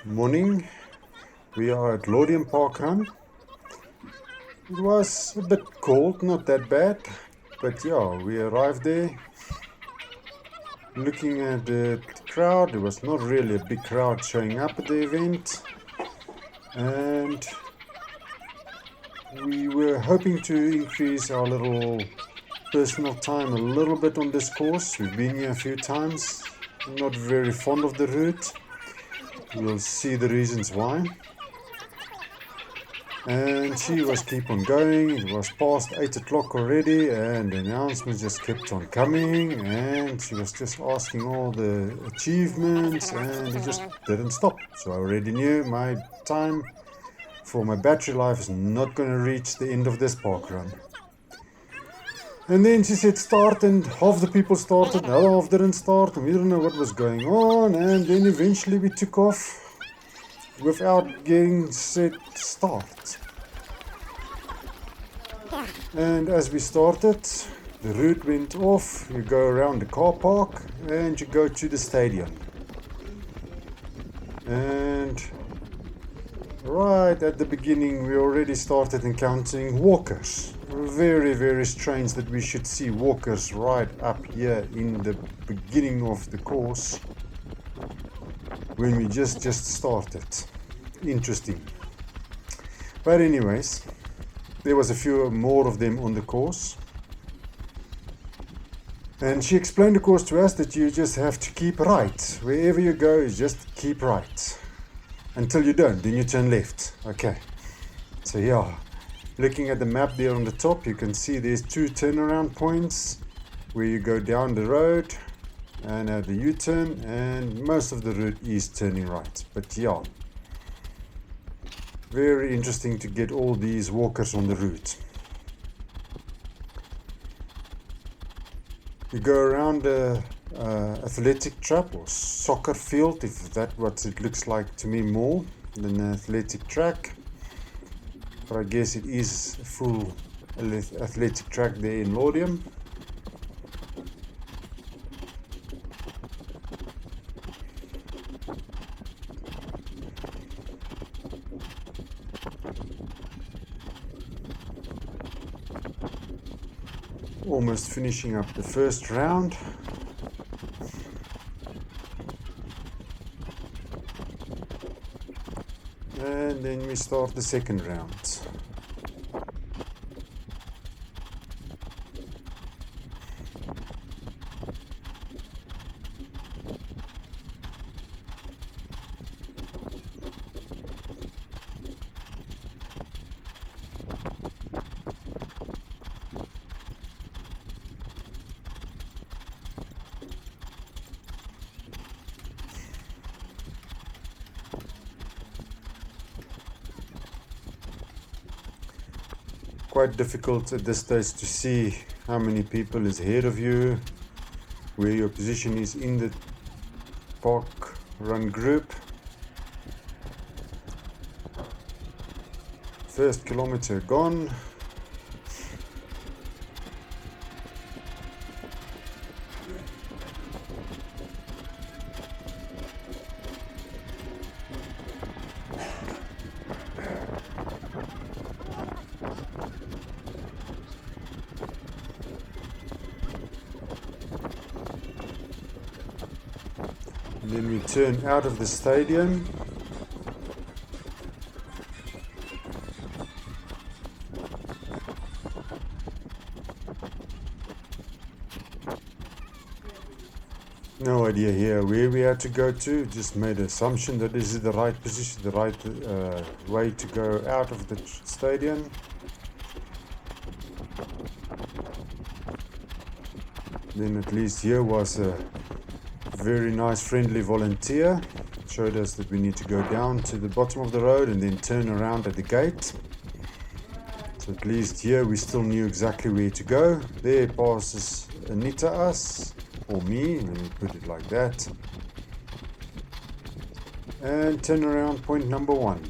Morning. We are at Laudium parkrun. It was a bit cold, not that bad, but yeah, we arrived there. Looking at the crowd, there was not really a big crowd showing up at the event, and we were hoping to increase our little personal time a little bit on this course. We've been here a few times, not very fond of the route. We'll see the reasons why. And she was keep on going. It was past 8 o'clock already, and the announcements just kept on coming, and she was just asking all the achievements, and it just didn't stop. So I already knew my time for my battery life is not going to reach the end of this park run. And then she said start, and half the people started, the other half didn't start, and we didn't know what was going on. And then eventually we took off without getting set start. And as we started, the route went off. You go around the car park and you go to the stadium. And right at the beginning we already started encountering walkers. Very, very strange that we should see walkers right up here in the beginning of the course when we just started. Interesting. But anyways, there was a few more of them on the course. And she explained the course to us that you just have to keep right. Wherever you go, you just keep right. Until you don't, then you turn left. Okay. So yeah, looking at the map there on the top, you can see there's 2 turnaround points where you go down the road and have the U-turn, and most of the route is turning right. But yeah, very interesting to get all these walkers on the route. You go around the athletic track or soccer field, if that's what it looks like to me more than an athletic track. But I guess it is a full athletic track there in Laudium. Almost finishing up the first round. And then we start the second round. Quite difficult at this stage to see how many people is ahead of you, where your position is in the park run group. First kilometer gone. And then we turn out of the stadium. No idea here where we had to go to, just made an assumption that this is the right position, the right way to go out of the stadium. Then at least here was a very nice friendly volunteer, showed us that we need to go down to the bottom of the road and then turn around at the gate. So at least here we still knew exactly where to go. There passes Anita us, or me, let me put it like that. And turn around point number 1.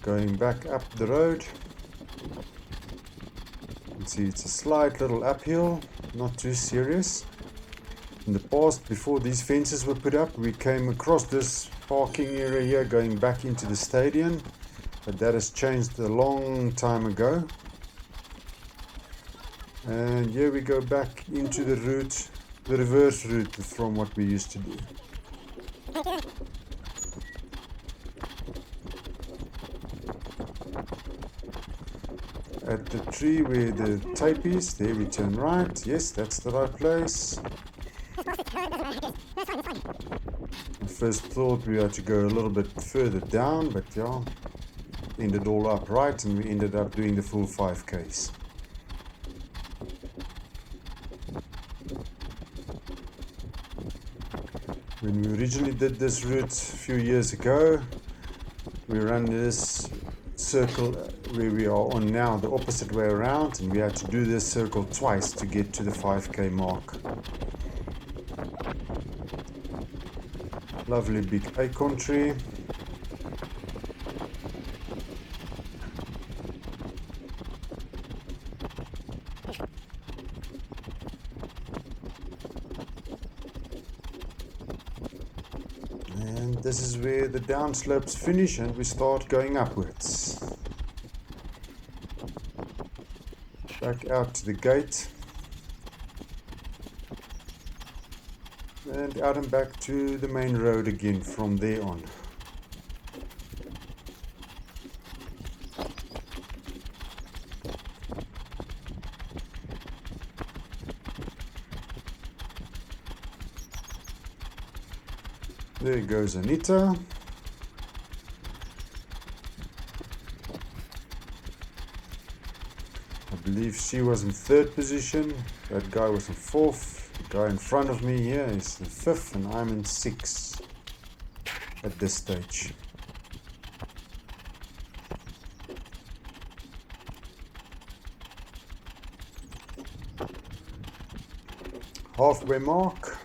Going back up the road. see it's a slight little uphill, not too serious. In the past, before these fences were put up, we came across this parking area here going back into the stadium, but that has changed a long time ago. And here we go back into the route, the reverse route from what we used to do. At the tree where the tape is, there we turn right. Yes, that's the right place. I first thought we had to go a little bit further down, but yeah, ended all up right, and we ended up doing the full 5Ks. When we originally did this route a few years ago, we ran this circle where we are on now, the opposite way around, and we had to do this circle twice to get to the 5K mark. Lovely big acorn tree. And this is where the downslopes finish and we start going upwards. Back out to the gate. And out and back to the main road again from there on. There goes Anita. I believe she was in 3rd position. That guy was in 4th. The guy in front of me here is in 5th and I'm in 6th at this stage. Halfway mark.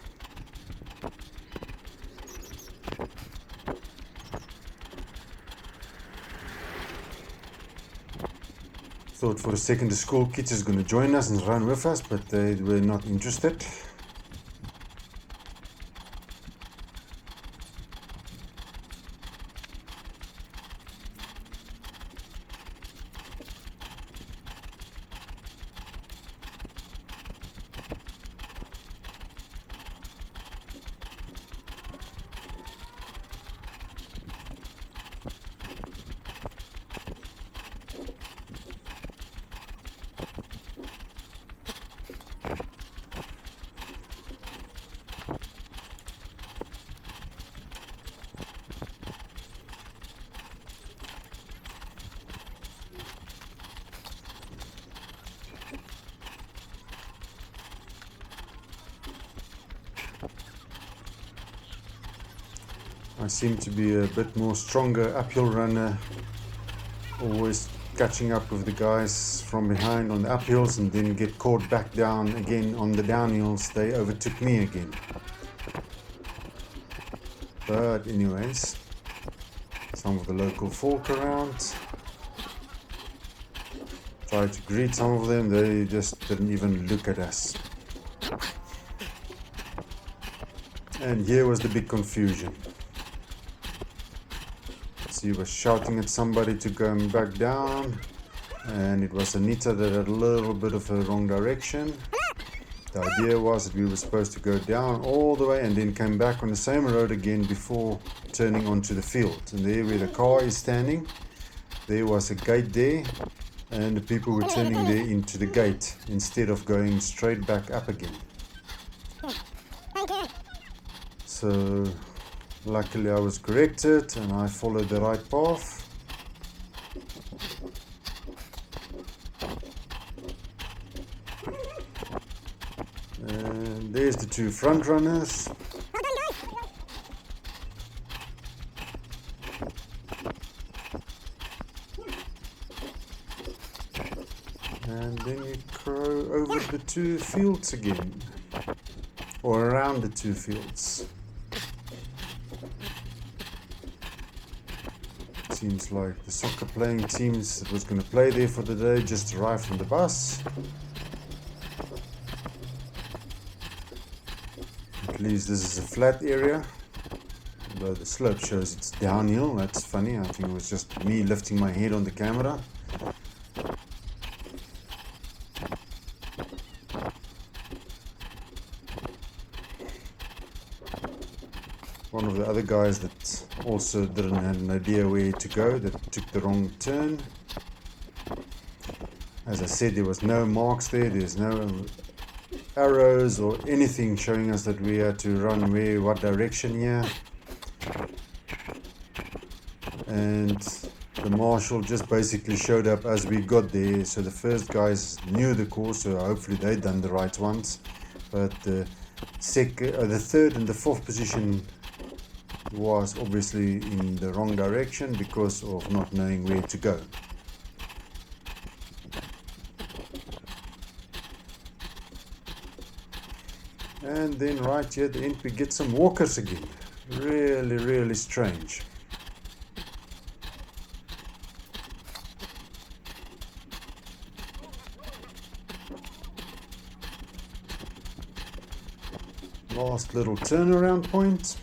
Thought for a second the school kids is going to join us and run with us, but they were not interested. I seem to be a bit more stronger uphill runner, always catching up with the guys from behind on the uphills and then get caught back down again on the downhills. They overtook me again. But anyways, some of the local folk around. Tried to greet some of them, they just didn't even look at us. And here was the big confusion. He was shouting at somebody to go back down, and it was Anita that had a little bit of a wrong direction. The idea was that we were supposed to go down all the way and then come back on the same road again before turning onto the field. And there where the car is standing, there was a gate there, and the people were turning there into the gate instead of going straight back up again. So luckily I was corrected and I followed the right path. And there's the 2 front runners. And then you crow over the 2 fields again, or around the 2 fields. Seems like the soccer playing teams that was going to play there for the day just arrived from the bus. At least this is a flat area, although the slope shows it's downhill. That's funny. I think it was just me lifting my head on the camera. One of the other guys that also didn't have an idea where to go, that took the wrong turn. As I said, there was no marks there, there's no arrows or anything showing us that we had to run what direction here. And the marshal just basically showed up as we got there, so the first guys knew the course, so hopefully they'd done the right ones. But the third and the fourth position was obviously in the wrong direction because of not knowing where to go. And then right here at the end we get some walkers again. Really strange. Last little turnaround point.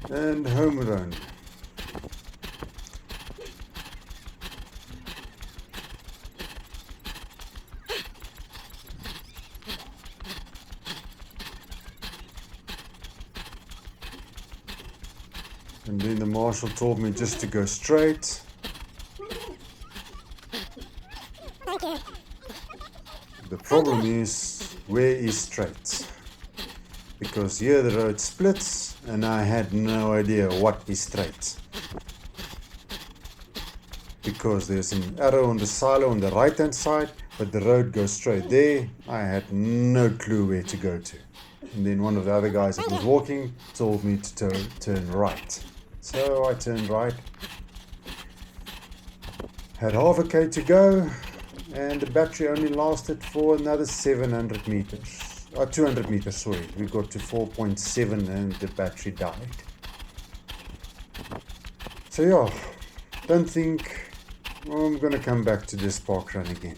And home run. And then the marshal told me just to go straight. Okay. The problem is, where is straight? Because here the road splits and I had no idea what is straight. Because there's an arrow on the silo on the right hand side, but the road goes straight there. I had no clue where to go to. And then one of the other guys that was walking told me to turn right. So I turned right. Had half a K to go, and the battery only lasted for another 700 meters. 200 meters, sorry. We got to 4.7 and the battery died. So yeah, don't think I'm gonna come back to this park run again.